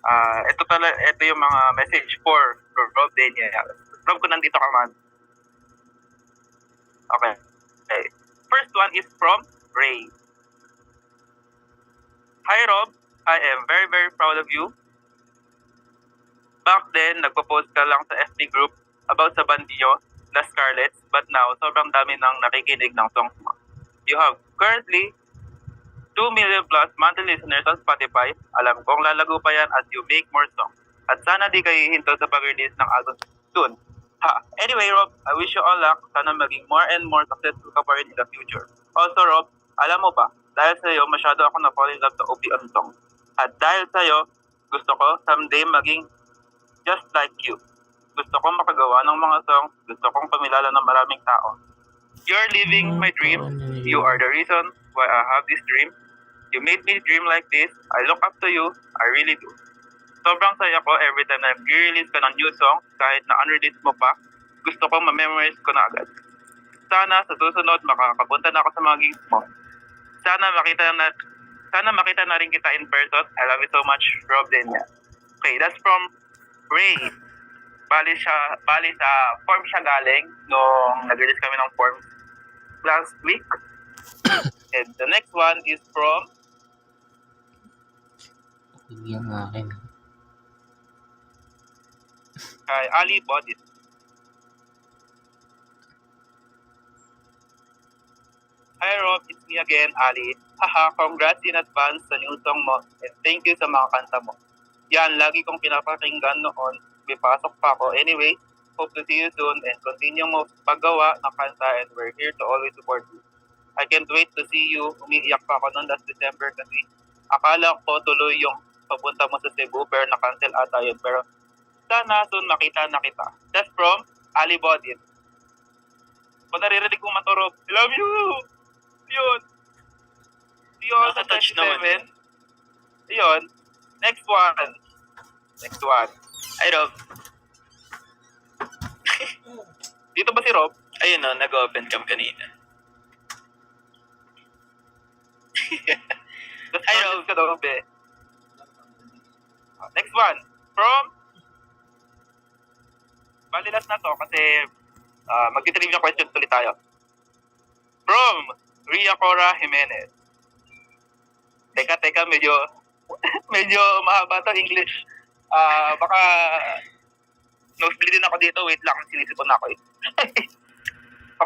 Ito yung mga message for Rob Daniel. Rob, kung nandito ka man. Okay. First one is from Ray. Hi Rob, I am very very proud of you. Back then, nagpo-post ka lang sa FB group about sa band niyo, The Scarlets, but now, sobrang dami nang nakikinig ng songs mo. You have currently 2 million plus monthly listeners on Spotify. Alam kong lalago pa yan as you make more songs. At sana di kayo hinto sa pag-release ng album soon. Anyway, Rob, I wish you all luck. Sana maging more and more successful ka pa rin in the future. Also, Rob, alam mo ba, dahil sa iyo, masyado ako na-fall in love sa OPM song. At dahil sa iyo, gusto ko someday maging just like you. Gusto kong makagawa ng mga songs. Gusto kong pamilala ng maraming tao. You're living my dream. You are the reason why I have this dream. You made me dream like this. I look up to you. I really do. Sobrang saya ko every time na nag-release ka ng new song, kahit na unreleased mo pa, gusto kong ma-memorize ko na agad. Sana sa susunod makakapunta na ako sa mga gigs mo. Sana makita na rin kita in person. I love you so much, Rob Daniel. Okay, that's from Ray. Bali sa form siya galing nung nag-release kami ng form last week. And the next one is from Yung akin. kay Ali Bodit. Hi Rob, it's me again, Ali. Haha, congrats in advance sa new song mo and thank you sa mga kanta mo. Yan, lagi kong pinapakinggan noon. May pasok pa ako. Anyway, hope to see you soon and continue mo paggawa ng kanta and we're here to always support you. I can't wait to see you. Umiiyak pa ako noon last December kasi akala ko tuloy yung papunta mo sa Cebu pero na-cancel ata yun. Pero sana soon makita na kita. That's from Ali Bodit. Kung naririnig kong maturo, I love you! Yun. See you all sa Nakatouch 27. Yun. Next one. Ay, Rob. Dito ba si Rob? Ayun o, nag-open cam kanina. Ay, Rob. Ka daw, be. Next one. From bali last na to kasi magti-trivia questions ulit tayo. From Ria Cora Jimenez. Teka, medyo mahaba to English. Baka nosebleed din ako dito. Wait lang, sinisipon na ako eh.